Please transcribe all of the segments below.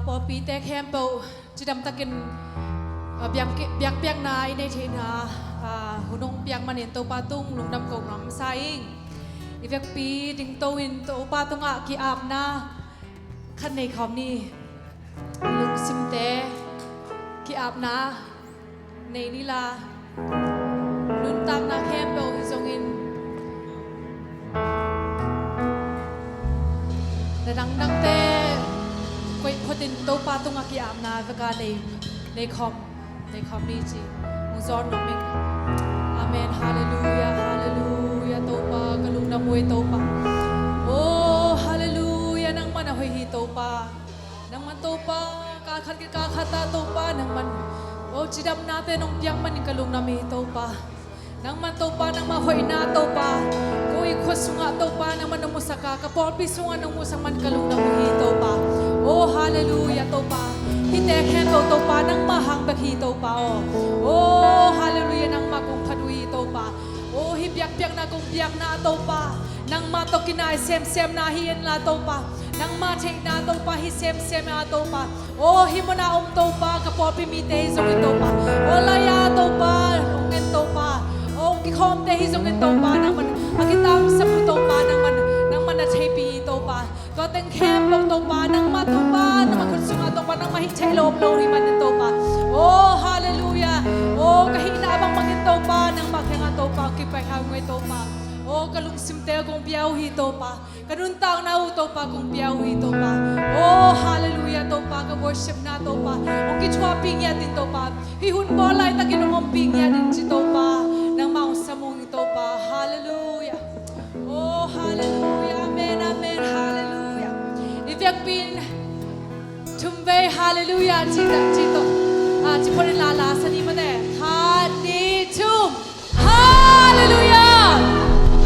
ปอปีแต่แคมเปจะดำตะกินเปียกนายในเทนาหุ่นงเปียกมันเห็นโตปาตุ้งลุงดำกงน้ำใสอีเวกปีดิงโตวินโตปาตุงอะกีอาบนาขันในคำนี้ลุงซิมเตกีอาบนาในนิลาลุนตังนาแคมเปอิจงอินแต่ดังเตกวยคนตินโตปาตุงอะกีอาบนาเวกาในคอมนี้จีมุซอนน้องมิงอาเมนฮาเลลูยาฮาเลลูยาโตปากะลุงนำมวยโตปาโอ้ฮาเลลูยานังมันอะHoihโตปานังมันโตปากาขัดกาขัดตาโตปานังมันโอ้จิดำนาเตนงเปียงมันกะลุงนำมีโตปานังมันโตปานังมาHoihนาโตปาโอ้อีกคนสุงะโตปานังมันนมุสกากะปอปิสุงะนมุสังมันกะลุงนำHoihโตปาโอ้ฮาเลลูยาโตปาฮิแต่แค่โตปานังมาหังแบบฮีโตปาโอ้ฮาเลลูยานังมากงพัดวีโตปาโอ้ฮิเปียกนากงเปียกนาโตปานังมาตกินายเซมนาฮีเอ็นลาโตปานังมาเทกนาโตปาฮิเซมอาโตปาโอ้ฮิมนาโตปากระปอปิมีเตฮิซงโตปาโอ้ลายาโตปาองเงินโตปาโอ้กิคอมเตฮิซงเงินโตปานังมันอากิตามสมุโตปานังมันนะใช้ปีโตปาก็เต็งแคมลงโตปานังมาโตปานังมาคนสุมาโตปานังมาฮิใช้ลมลงที่มันโตปาโอ้ฮาเลลูยาโอ้กะหินาบังมังโตปานังมาแข่งโตปากิไปหางไว้โตปาโอ้กะลุงซิมเตกงเปียวฮีโตปากะนุนตางนาอูโตปากงเปียวฮีโตปาโอ้ฮาเลลูยาโตปากะวอร์ชิปนาโตปาองกิชวาปิงยาตินโตปาฮิหุนบอลไลตะกินงอมปิงยาตินจิโตปานังมาอุสมุงโตปาฮาเลลูยาโอ้ฮาเลลูยาAmen, hallelujah. If you've been tumbe, hallelujah, Chito. Chiporin la sani made. Hadi tum, hallelujah,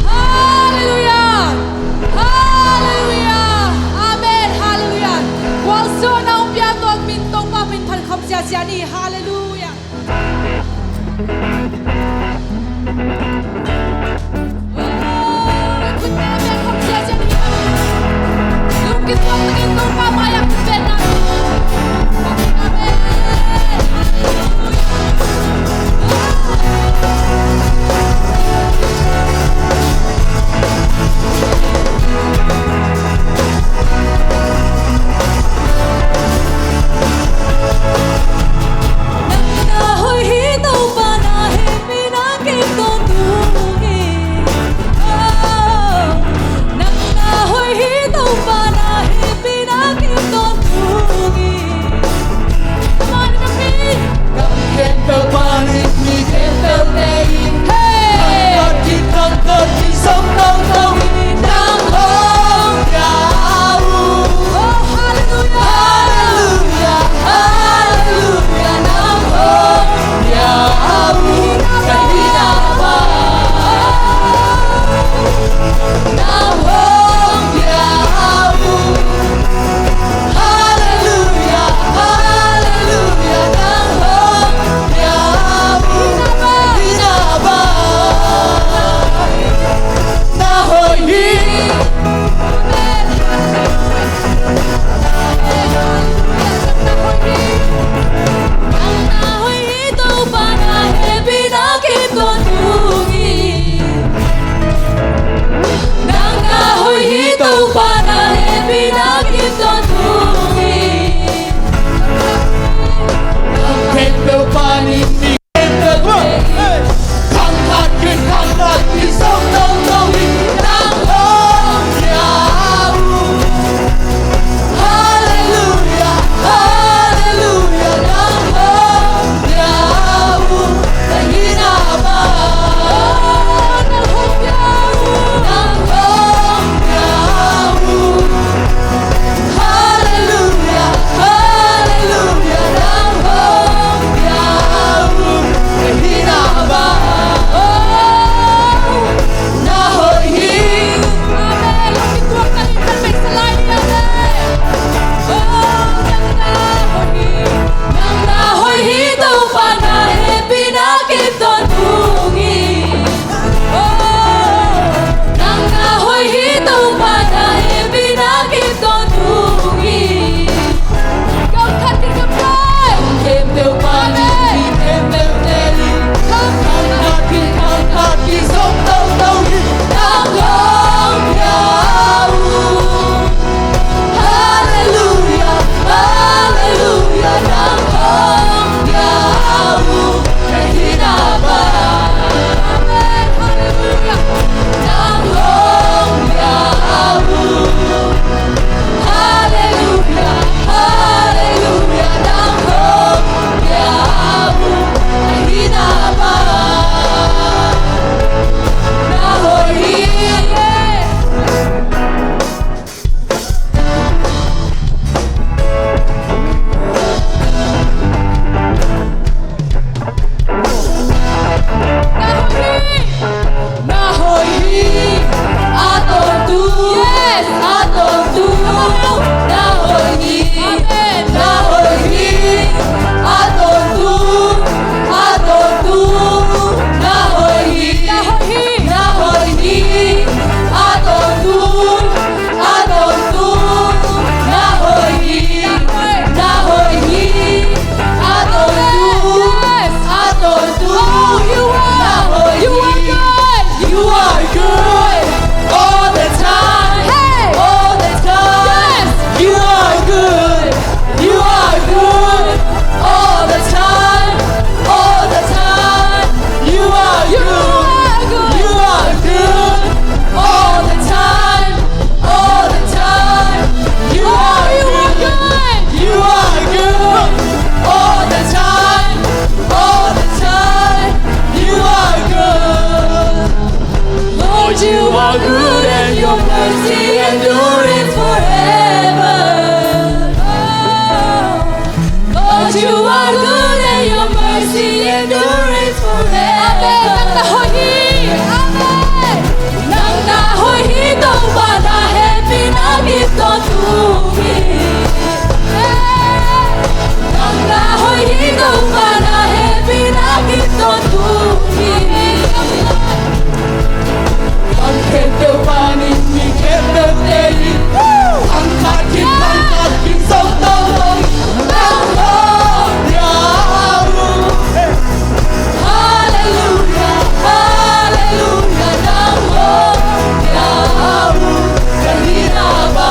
hallelujah, hallelujah. Amen, hallelujah. Walso na umpia to min Topa min thal kham sia ni, hallelujah. Kita ingin Topa maya benar. Amen. Na Hoih Topa na himina kita tungi. Na Hoih Topa na himina all the time, all the time. You are good, you are good, all the time, all the time. You are good, you are good, all the time, all the time. You are good. Lord, you are good and your mercy endures forever. Lord, you are good and your mercy endures forever. Amen. Nanga Hoih Topa na hepina gito tumi. Nanga Hoih Topa na hepina gito tumi. Ang kete panin mi kete teli. Ang kakin song tong. Hallelujah, hallelujah, Namo Yahweh, Kahina ba?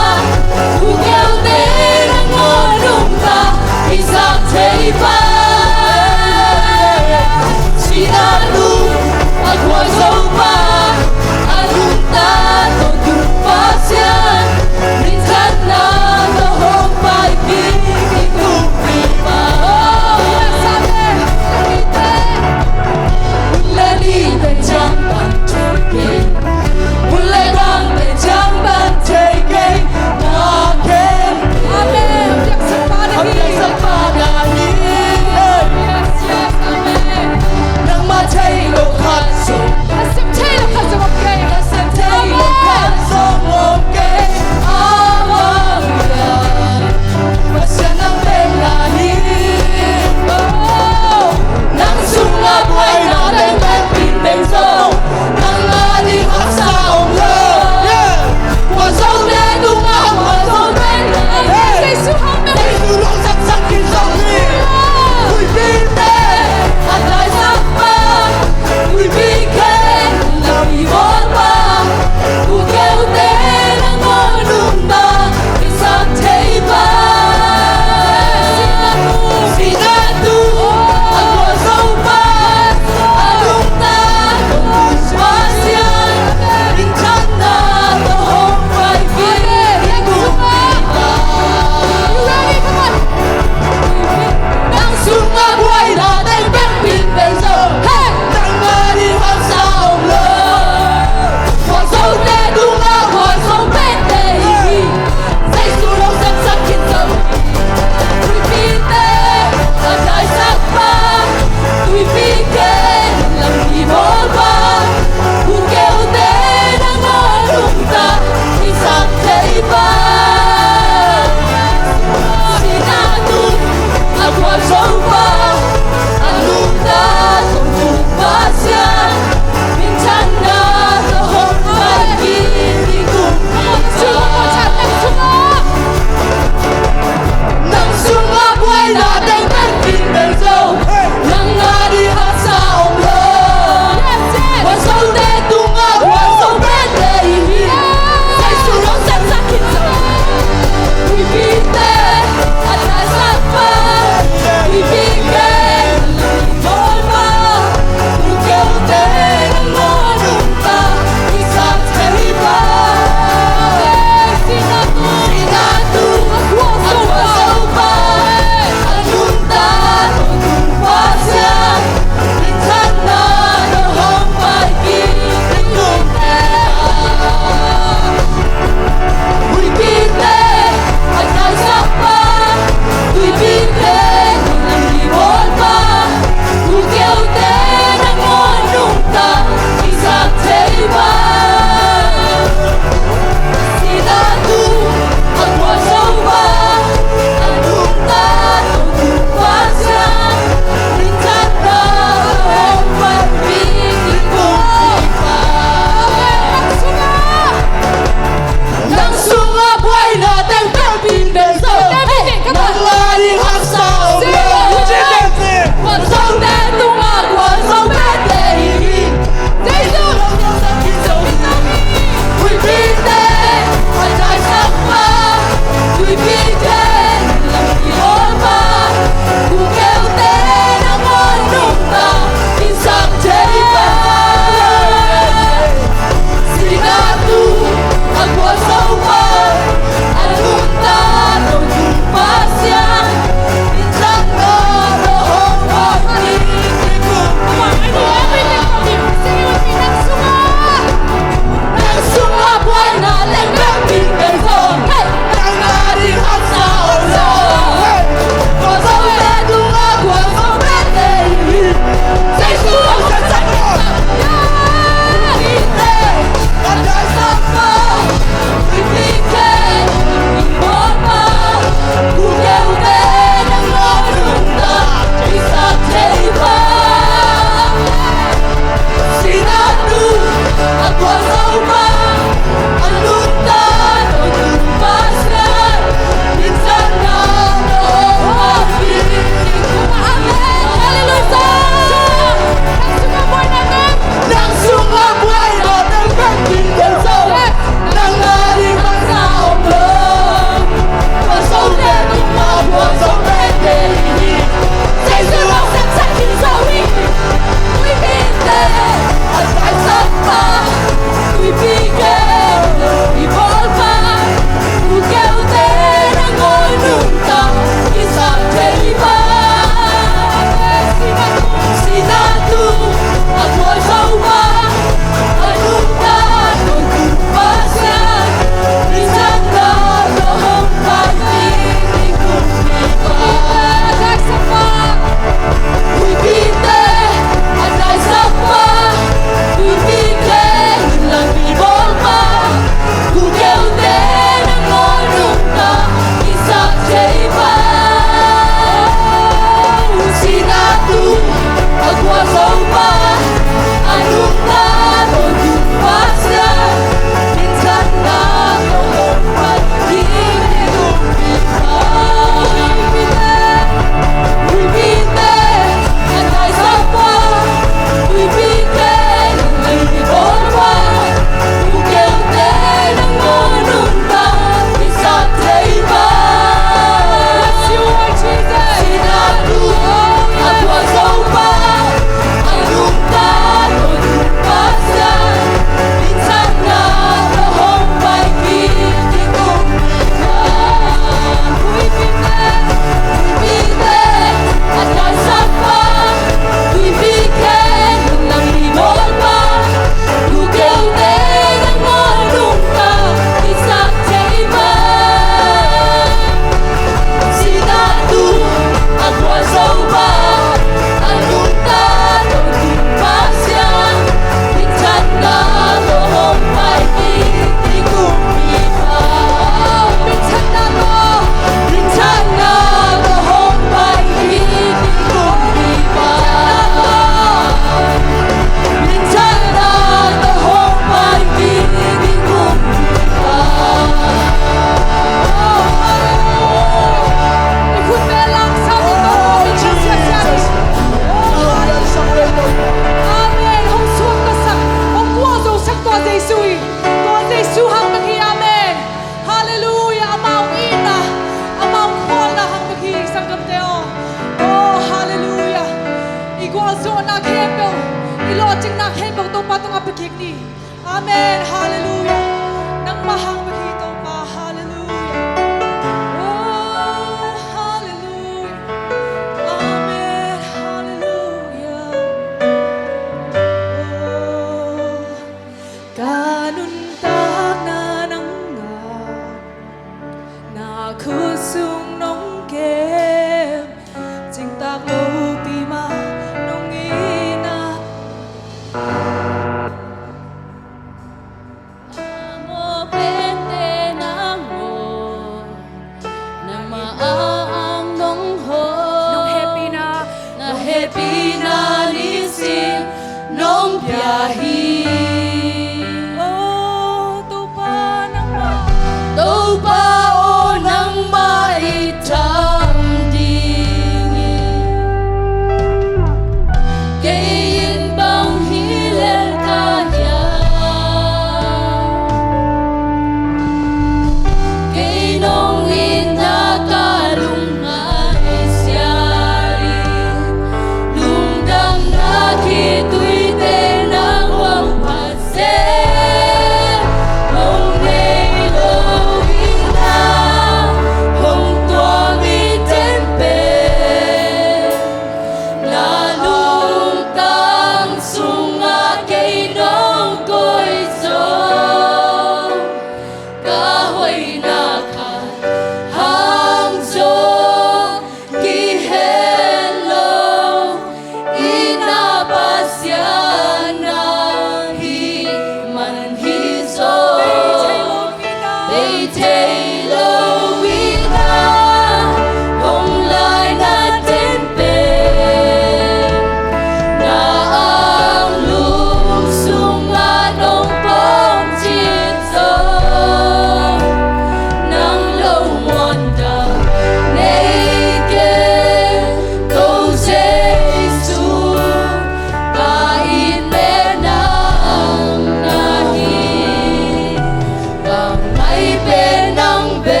Hãy bên nắng về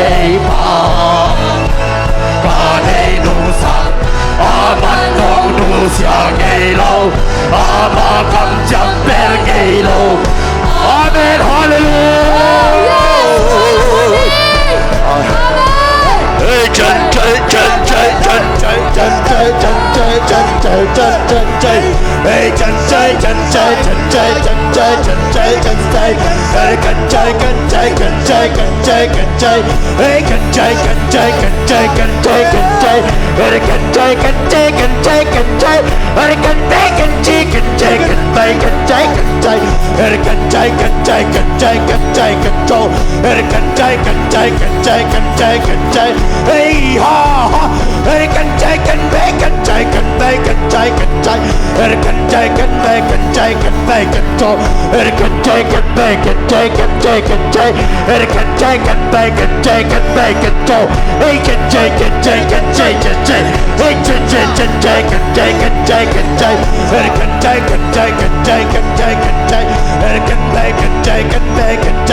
地旁，把你路上，阿曼往路上的路，阿玛甘将变的路，阿门，哈利路亚。真真真真真真真真真真真真真真，哎真真真真真真真真真真真，哎跟真跟真跟真跟真跟真，哎跟真跟真跟真跟真跟真，哎跟真跟真跟真跟真，哎跟背跟真跟真跟背跟真跟真，哎跟真跟真跟真跟真跟走，哎跟真跟真跟真跟真跟真，哎哈哈，哎跟真跟背跟真跟背跟真跟真，哎跟真跟背跟真跟背跟走，哎跟真跟背跟真跟真跟真，哎跟真跟背跟真跟背跟走，哎跟真跟真跟真跟真，哎真真真真跟真跟真跟真，哎跟真跟真跟真跟真跟真，哎跟背跟真跟背跟真，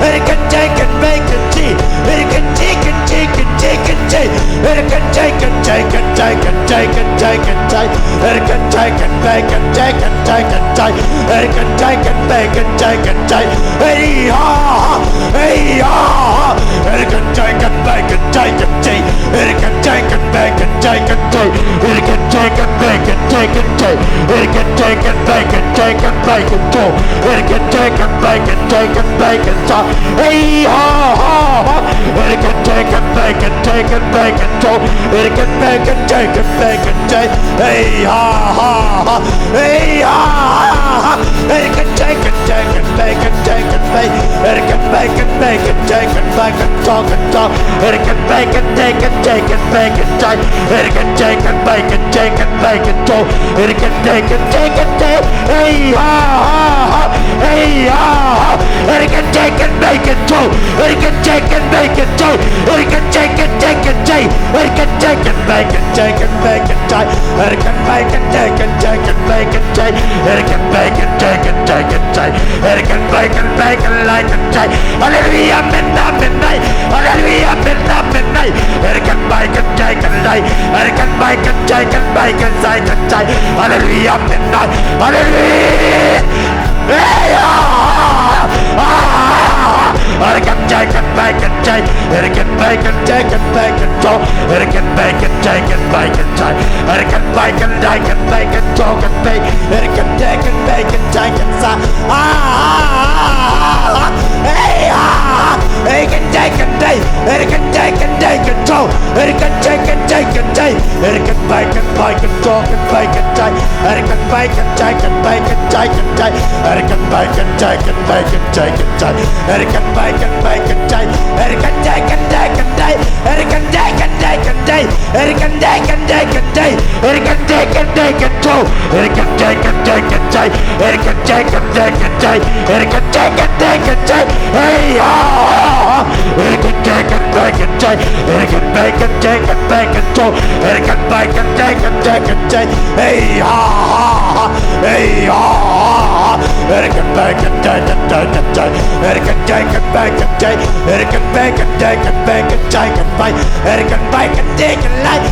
哎跟真跟背跟真，哎跟真跟真跟真跟真，哎跟真跟真跟真跟真跟真跟真，哎跟真跟背跟真跟真跟真，哎跟真跟背跟真跟真，哎哈哎哈，哎跟真跟背跟真跟真，哎跟真跟背跟真跟真，哎跟真跟背跟真跟真，哎跟真跟背跟真跟背跟走，哎跟真跟背跟真跟背跟走，哎哈哎跟真跟背跟真跟背跟走，哎跟背跟真跟背跟真，哎哈哎哈哎跟真跟真跟背跟真跟背，哎跟背跟背跟真跟背跟走跟走，哎跟背跟真跟真跟背跟真，哎跟真跟背跟真跟背跟走，哎跟真跟真跟真，哎哈哎哈，哎跟真跟背跟走，哎跟真跟背跟走，哎跟真跟真跟真，哎跟真跟背跟真跟背跟真，哎跟背跟真跟真跟背跟真，哎跟背跟真跟真跟真，哎跟背跟背跟来跟真，哈利路亚门呐门来，哈利路亚门呐门来，哎跟背跟真跟来，哎跟背跟真跟背跟在跟在，哈利路亚门呐，哈利路亚，哎呀I can take and bake and take, I can bake and take and bake and talk, I can bake and take and bake and take, I can bake and take and bake and talk and bake, I can take and bake and take and say, hey, I can take and take, I can take and take and talk, I can take and take and take, I can bake and bake and talk and bake and take, I can bake and take and bake and take and take, I can bake and take and bake and take and take, I can bake and bake and take, I can take and take and take, I can take and take and take, I can take and take and take, I can take and take and talk, I can take and take and take, I can take and take and take, I can take and take and take, hey I can take and take and take, I can make and take and make and talk, I can make and take and take and take, hey hey I can make and take and take and take, I can take and make and take, I can make and take and make and take and make, I can make and take and like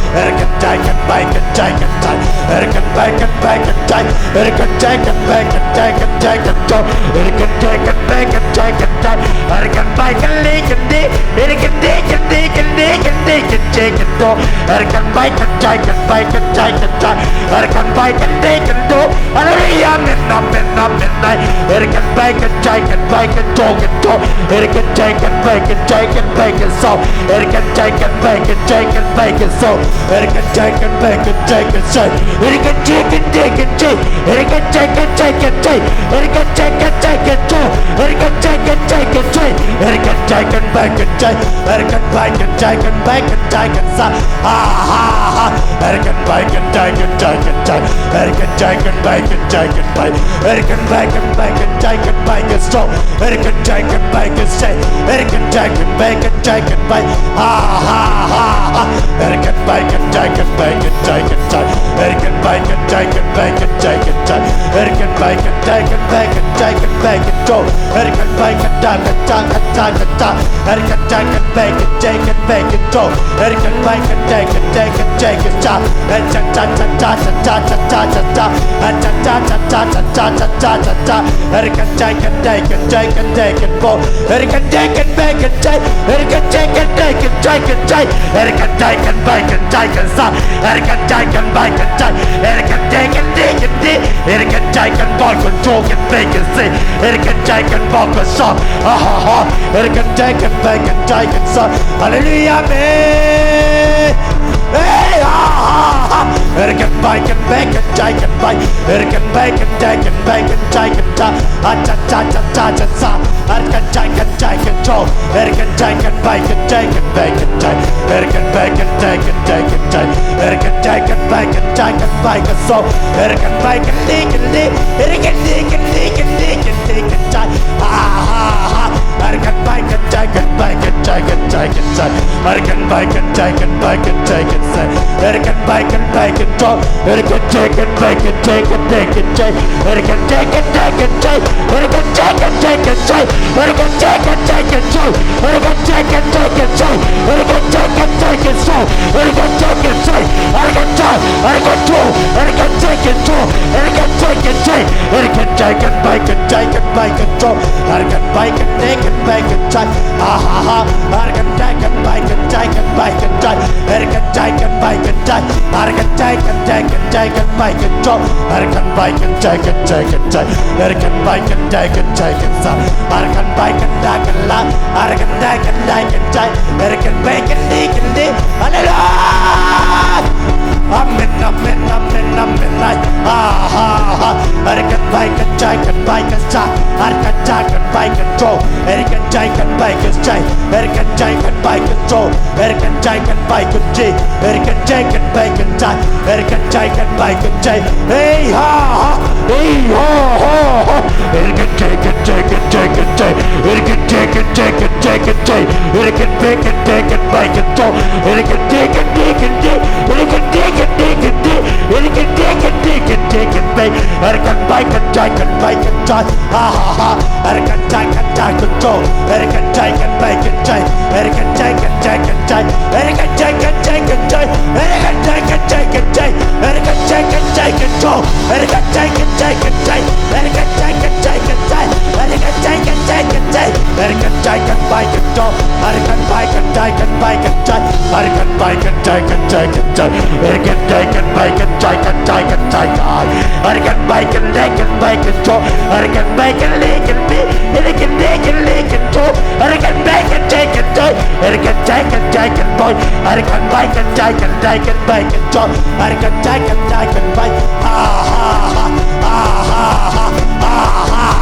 I can take and make and take and take, I can make and make and take, I can take and make and take and take and talk, I can take and make and take and take, I can make and lick and dig, I can dig and dig and dig and dig and take and talk, I can make and take and make and take and take, I can make and dig and do, hallelujah, midnight, I can make and take and make and talk and talk, I can take and make and take and make and so, I can take and make and take and make and so, I can take and make and take and say, I can take and take and take, I can take and take and take, I can take and take and talk, I can take and take and take, I can take and make and take, I can make and take and make and take and say, I can make and take and take and take, I can take and make and take take it back. It can back and back and take it back and strong. It can take it back and say. It can take it back and take it back. Ha ha ha ha. It can back and take it back and take it back. It can back and take it back and take it back. It can back and take it back and take it back and go. It can back and take it back and take it back. It can take it back and take it back and go. It can back and take it back and take it back. And ta ta ta ta ta ta ta ta ta. And ta ta ta ta ta ta ta ta ta. It can take it take it take it take it go. It can take it back and take. It can take it take it take it take. It can take it back and take it stop. It can take it back and take. It can take it take it take. It can take it back and talk it make it see. It can take it back and stop. Ha ha ha. It can take it back and take it stop. Hallelujah, man. Hey, ha ha ha. It can back and back and take it back. It can back and take it back and take it ta ta ta ta ta ta ta. It can take it talk. It can take it back and take it back and take. It can back and take it take it take. It can take it back and take it back and so. It can back and dig and dig. It can dig and dig and dig and dig and take. Ha ha ha. It can back and take it back and take it take it take. It can back and take it back and take it say. It can back and talk. It can take it back and take it take it take. It can take it take it take. It can take it take it take. It can take it take it take. It can take it take it take. It can take it take it so. It can take it take. It can take. It can do. It can take it do. It can take it take. It can take it back and take it back and do. It can back and take it back and take. Ha ha ha. It can take it back and take it back and take. It can take it back and take. It can take it take it take it back and do. It can back and take it take it take. It can back and take it take it so. It can back and take it la. It can take it take it take. It can back and dig and dig. Hallelujah. Amen, amen, amen, amen. Ha ha ha. It can back and take it back and take. It can take it back and go. It can take it back and take. It can take it back and go. It can take it back and dig. It can take it back and take. It can take it back and take. Hey ha ha. Hey ho ho ho. It can take it take it take it take. It can take it take it take it take. It can take it take it back and go. It can take it take it take. It can take it take it take. It can take it take it take it back. It can back and take it back and take. Ha ha ha. It can take it take it go. It can take it back and take. It can take it take it take. It can take it take it take. It can take it take it take. It can take it take it go. It can take it take it take. It can take it take it take. It can take it take it take. It can take it back and go. It can back and take it back and take. It can back and take it take it take. It can take it back and take it take it take. It can back and take it back and go. It can back and lick and be. It can take it lick and go. It can back and take it take. It can take it take it boy. It can back and take it back and go. It can take it take it back. Ha ha ha ha ha ha ha ha ha.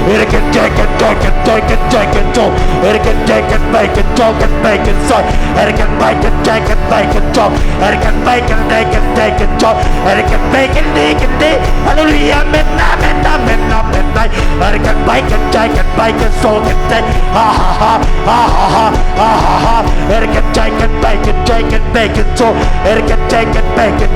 It can take it, take it, take it, take it, so. It can take it, make it, talk it, make it, so. It can make it, take it, make it, talk. It can make it, take it, take it, talk. It can make it, take it, take it. Hallelujah, amen, amen, amen, amen. It can make it, take it, make it, so it take. Ha ha ha, ha ha ha, ha ha ha. It can take it, make it, so. It can take it, make it,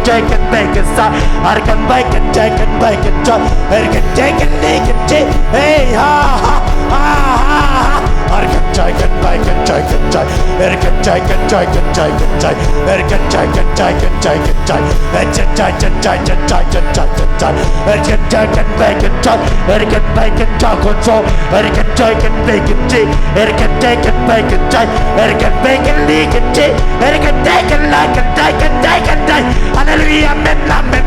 make it, so. It can make it, take it, make it, so. It can take it, make it, take it. Hey ha ha ha ha. It can take it, make it, take it, take. It can take it, take it, take it, take. It can take it, take it, take it, take. It can take it, take it, take it, take it, take. It can take it, make it, take. It can make it, take it, so. It can take it, make it, take. It can take it, make it, take. It can make it, make it, take. It can take it, like it, take it, take it, take. Hallelujah, amen, amen.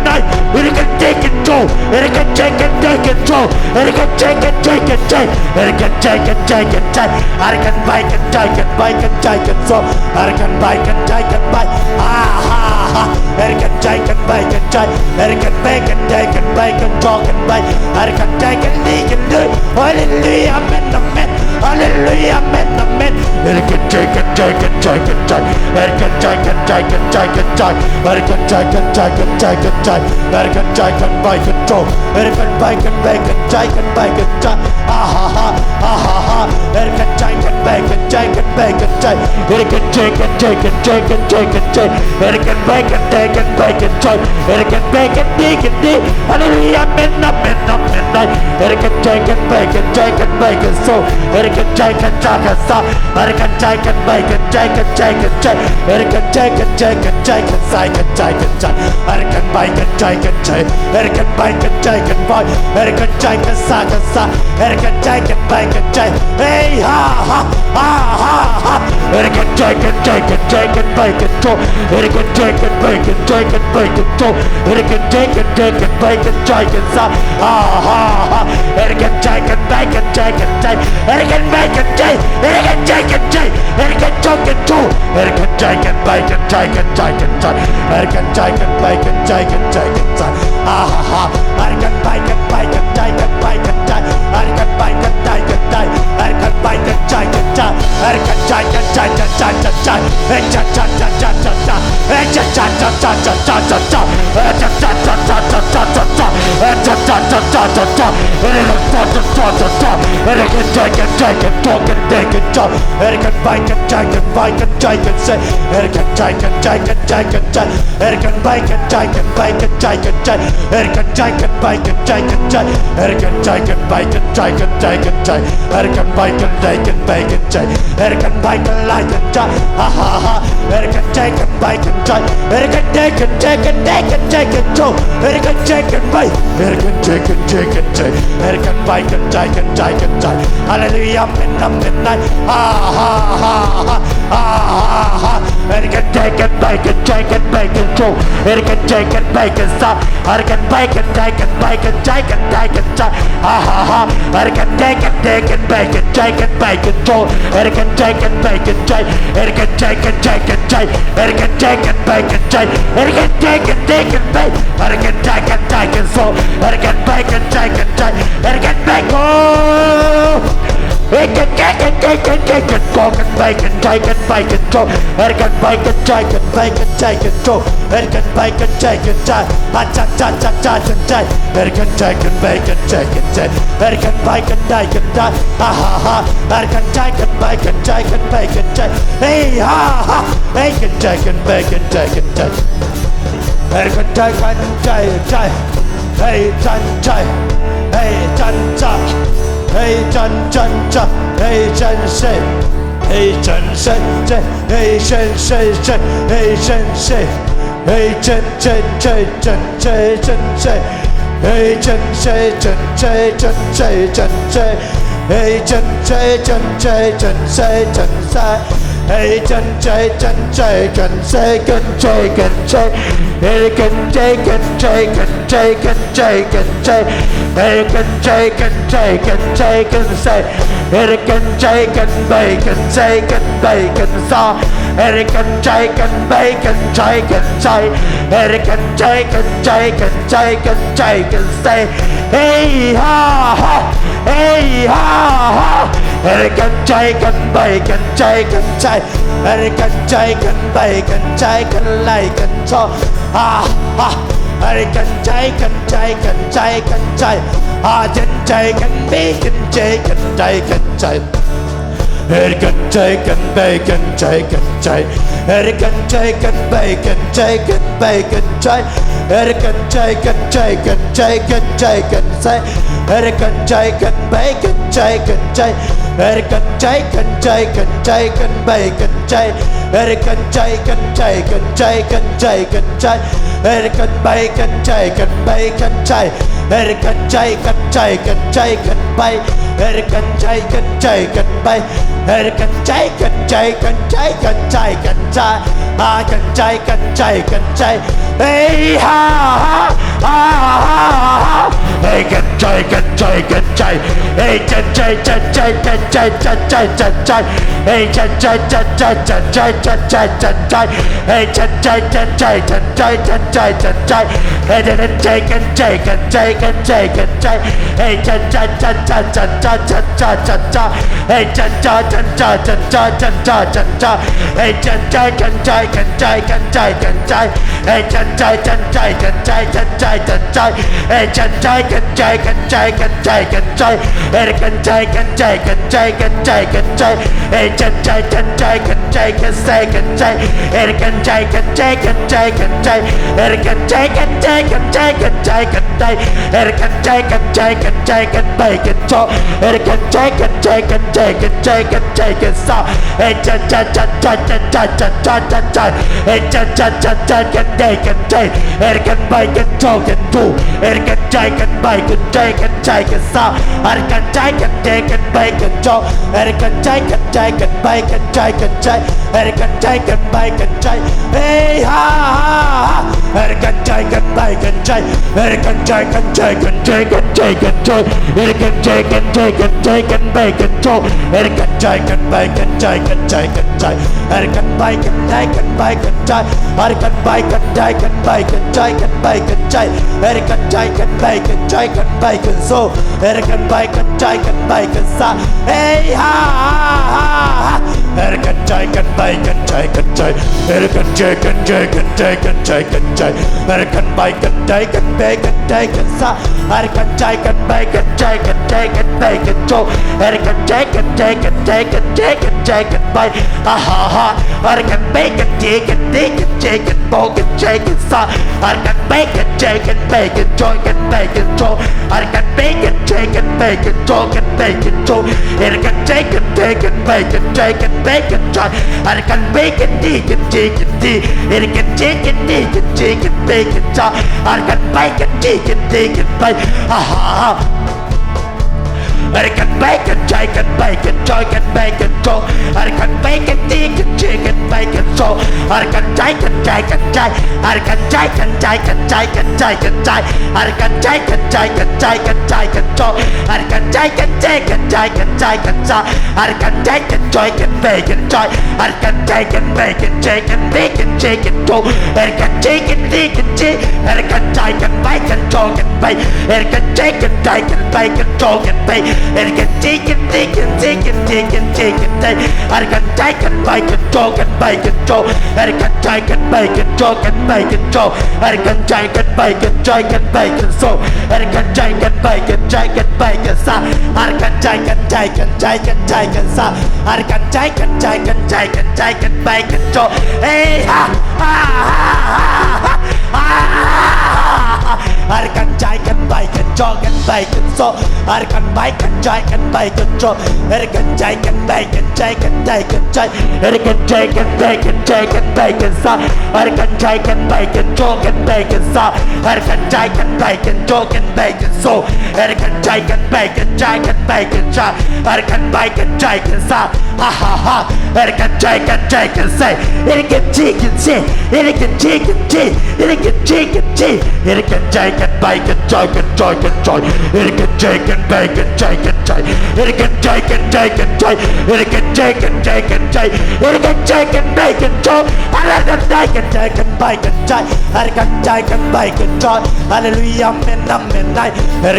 It can take it, so. It can take it, take it, so. It can take it, take it, take. It can take it, take it, take. I can make it, take it, make it, take it, so. I can make it, take it, make. Ah ha ha. It can take it, bacon chay, Erican bacon, taken bacon, talking bacon, Erican taken, deacon do, hallelujah, men the men, hallelujah, men the men, Erican taken, Erican taken, Erican taken, Erican taken, bacon, talk, Erican bacon, bacon, taken, bacon, ha ha ha, Erican taken, bacon, Erican taken, Erican bacon, taken, bacon, Erican bacon, deacon, hallelujah, men the men, Erican taken, bacon, so, Erican taken, sa, Erican taken, bacon, Erican taken, Erican bacon, boy, Erican taken, sa, Erican taken, bacon, hey ha ha ha ha, Erican taken, bacon, to, Erican taken, bacon, to, Erican taken, bacon, sa, ha ha ha, Erican taken, bacon, Erican bacon, Erican taken, Erican taken, to, Erican taken, bacon, Erican taken, bacon, ha ha ha, Erican bacon, Erican bacon, Erican bacon, Erican bacon, Erican hallelujah, midnight, ha ha ha ha ha, Erican taken, bacon, to, Erican taken, bacon, stop, Erican bacon, ha ha ha, Erican taken, bacon, to, Erican taken, bacon, Erican taken, Erican taken, bacon, Erican taken, bacon, Erican taken, so, Erican bacon, Erican bacon, Erican taken, bacon, to, Erican bacon, to, Erican bacon, Erican taken, bacon, Erican bacon, ha ha ha, Erican taken, bacon, hey ha ha, Erican taken, bacon, Erican taken, hey chan, hey chan, hey chan, hey chan, hey chan, hey chan, hey chan, hey chan, hey chan, hey chan, hey chan, hey ha ha, hey ha ha, Erican taken, bacon, Erican taken, bacon, like and so, ha ha, Erican taken, taken, bacon, Erican taken, bacon, Erican taken, bacon, Erican taken, say, Erican taken, bacon, Erican taken, bacon, Erican taken, Erican bacon, Erican taken, Erican taken, Erican taken, hey ha ha ha ha, bacon, chicken, chicken, chicken, hey, chicken, chicken, chicken, chicken, chicken, hey, chicken, chicken, chicken, chicken, chicken, hey, chicken, chicken, chicken, chicken, chicken, hey, chicken, chicken, chicken, chicken, chicken, hey, chicken, chicken, chicken, chicken, chicken, hey, chicken, chicken, chicken, chicken, chicken, chicken, hey, chicken, chicken, chicken, chicken, chicken, hey, chicken, chicken, chicken, chicken, chicken, hey, chicken, chicken, chicken, chicken, chicken, hey, chicken, chicken, chicken, chicken, chicken, hey, chicken, chicken, chicken, chicken, chicken, hey, chicken, chicken, chicken, chicken, hey, chicken, chicken, chicken, chicken, chicken, hey, chicken, chicken, chicken, bacon chop, hey, chicken, chicken, chicken, chicken, chicken sauce, hey, chicken, chicken, chicken, chicken, chicken, hey, chicken, chicken, bacon, chicken, bacon, chicken, too, hey, chicken, bacon, chicken, chicken sauce, hey, chicken, chicken, bacon chop, hey, chicken, chicken, bacon, chicken, chicken, hey, chicken, bacon, chicken, hey, ha, ha, hey, chicken, bacon, chicken, hey, chicken, chicken, chicken, chicken, chicken, chicken, chicken, chicken, bacon chop, hey, chicken, bacon, chicken, chicken, chicken, hey, bacon, chicken, bacon, chicken, hey, bacon, chicken, bacon, chicken, bacon, chicken, hey, chicken, bacon, chicken, bacon, so, hey, bacon, chicken, bacon, sa, hey, ha, ha, ha, hey, chicken, bacon, chicken, chicken, hey, chicken, chicken, chicken, chicken, chicken, hey, bacon, chicken, bacon, chicken, sa, hey, chicken, bacon, chicken, chicken, bacon, so, hey, chicken, chicken, chicken, chicken, chicken, bacon, ha, ha, ha, hey, bacon, chicken, chicken, chicken, bacon, chicken, sa, hey, bacon, chicken, bacon, chicken, bacon, so, hey, bacon, chicken, bacon, chicken, bacon, so, hey, chicken, chicken, bacon, chicken, bacon, so, hey, bacon, chicken, chicken, hey, chicken, chicken, chicken, bacon, so, hey, bacon, chicken, chicken, bacon, ha, ha, ha. American bacon, chicken, bacon, chicken, bacon, so American bacon, chicken, chicken, bacon, so American chicken, chicken, chicken, American chicken, chicken, chicken, chicken, chicken, American chicken, chicken, chicken, chicken, so American chicken, chicken, chicken, chicken, so American chicken, chicken, bacon, so American chicken, bacon, chicken, bacon, chicken, so American chicken, chicken, chicken, American chicken, bacon, chicken, bacon, American chicken, chicken, bacon, chicken, bacon. And get chicken, chicken, chicken, chicken, chicken, I got chicken, bacon, chicken, bacon, so I got chicken, bacon, chicken, bacon, so I got chicken, bacon, chicken, bacon, so I got chicken, bacon, chicken, bacon, so I got chicken, chicken, chicken, chicken, so I got chicken, chicken, chicken, chicken, bacon, so hey ha ha ha ha. I got chicken, bacon, chicken, bacon, so I got bacon, chicken, bacon, so I got chicken, bacon, chicken, bacon, chicken, I got chicken, bacon, chicken, bacon, so I got chicken, bacon, chicken, bacon, so I got chicken, bacon, chicken, bacon, so I got chicken, bacon, chicken, bacon, so I got bacon, chicken, so ha ha ha. I got chicken, chicken, say it get chicken, say it get chicken, say it get chicken, say it get chicken, bacon, chicken, chicken, chicken, it get chicken, bacon, chicken, chicken, it get chicken, chicken, chicken, it get chicken, chicken, chicken, it get chicken, bacon, chicken, I got chicken, chicken, bacon, chicken, I got chicken, bacon, chicken, hallelujah, amen, amen, I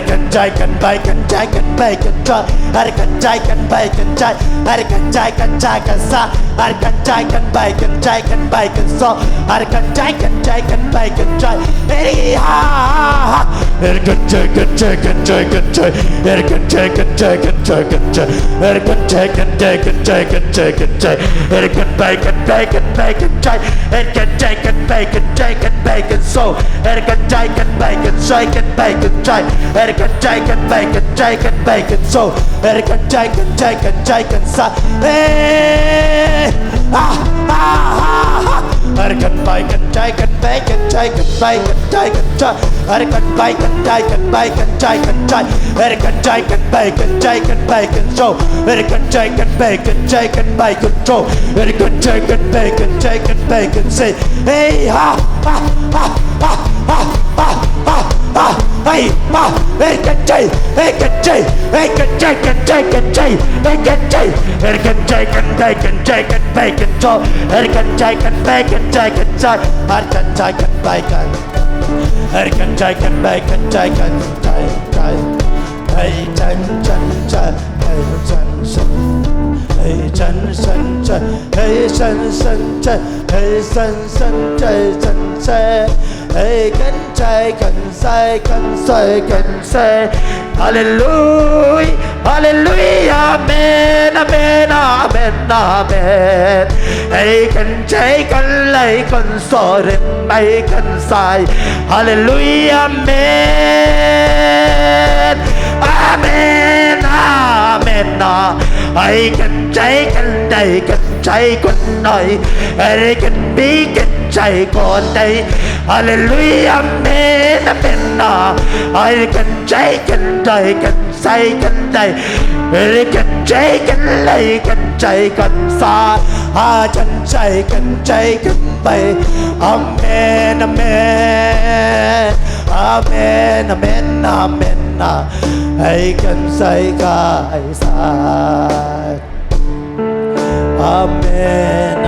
got chicken, bacon, chicken, bacon, chicken, I got chicken, bacon, chicken, I got chicken, chicken, sa, I got chicken, bacon, chicken, bacon, so I got chicken, chicken, bacon, chicken, hey ha ha, it got chicken, chicken, chicken, chicken, it got chicken, chicken, chicken, chicken, it got chicken, chicken, chicken, chicken, chicken, it got bacon, bacon, bacon, chicken, it got chicken, bacon, chicken, bacon, so it got chicken, bacon, chicken, bacon, chicken, it got chicken, bacon, chicken, bacon, so it got chicken, chicken, chicken, sa, hey ah ah ah. I got bacon, chicken, bacon, chicken, bacon, chicken, chicken, I got bacon, chicken, bacon, chicken, chicken, I got chicken, bacon, chicken, bacon, so I got chicken, bacon, chicken, bacon, so I got chicken, bacon, chicken, bacon, say hey ha ha ha ha ha ha ha ha hey ma hey can chay hey can chay hey can chay can chay can chay hey can chay hey can chay can bay can chay can bay can cho hey can chay can bay can chay can chay hey can chay can bay can hey can chay can bay can chay can chay chay hey chan chan chay hey chan chan hey chan chan chay hey chan chan chay hey chan chan chay chan chay hey can chay can say can say can say hallelujah hallelujah amen amen amen amen hey can chay can lay can so rem bay can say hallelujah amen amen amen hey can chay can đầy can chay can nơi hey can be can chay con đây hallelujah amen amen ai cần cháy cần đầy cần say cần đầy cần cháy cần lấy cần cháy cần xa cần cháy cần bay amen amen amen amen amen ai cần say cái sai amen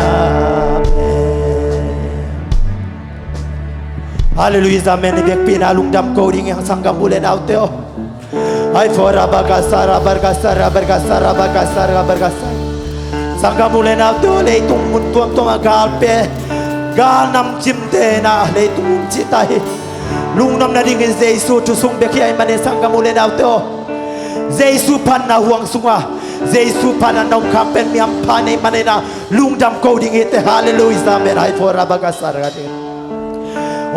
Hallelujah, amen. Ibig pinalungdam ko ring ang sanggam bulan out teo. Ay fora bagasara bargasara bargasara bagasara bargasara. Sanggam bulan out teo lay tumun tuam tumagalpe. Gal nam chimte na lay tum chitai. Lungnam na ding Jesu tu sung beki ay manen sanggam bulan out teo. Jesu pan na huang sunga. Jesu pan na nong kampen miam panay manena lungdam ko ding ite. Hallelujah, amen. Ay fora bagasara gating.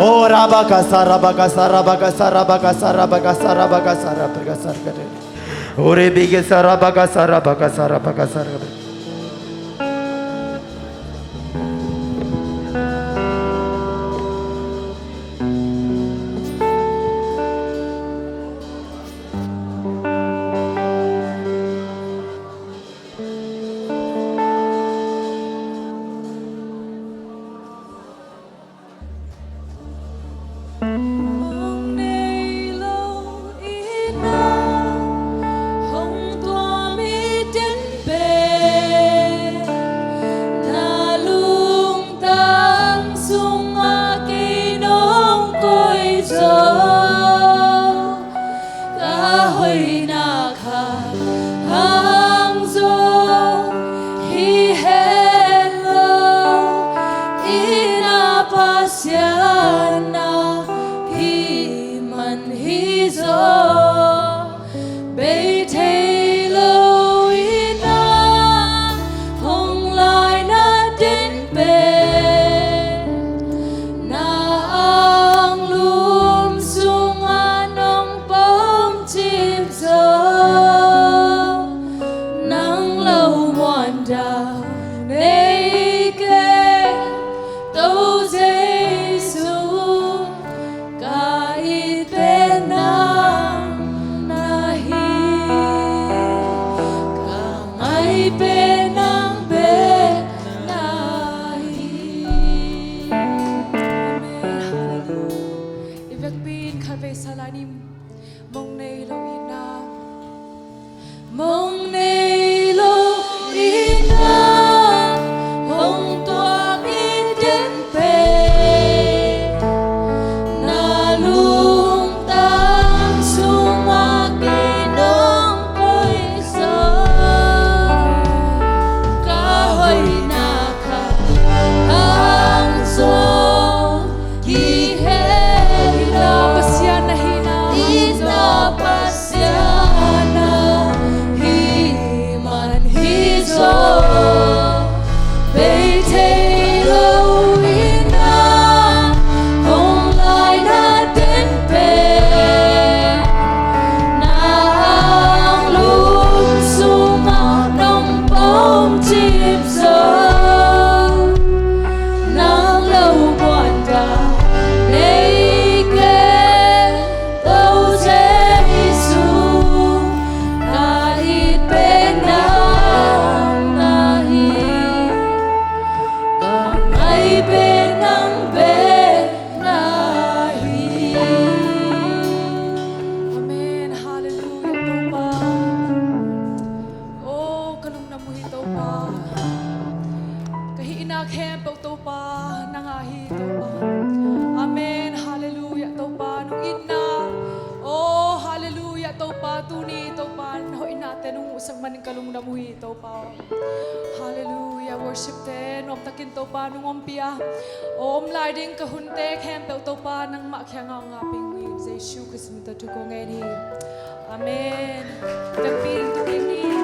Oh rabakasa rabakasa rabakasa rabakasa rabakasa rabakasa rabakasa kare ore bigesa rabakasa rabakasa rabakasa Pasian hi man hi zo bay thay lo ina hong lai na đến bề na ang lum su lung damui Topa. Hallelujah. Worship te nom takin Topa nung ompia. Om lai ding kahunte kem pe Topa nang ma khyangau nga pingwi Jesu Christ mi to ko ngeni. Amen. Tapil to ni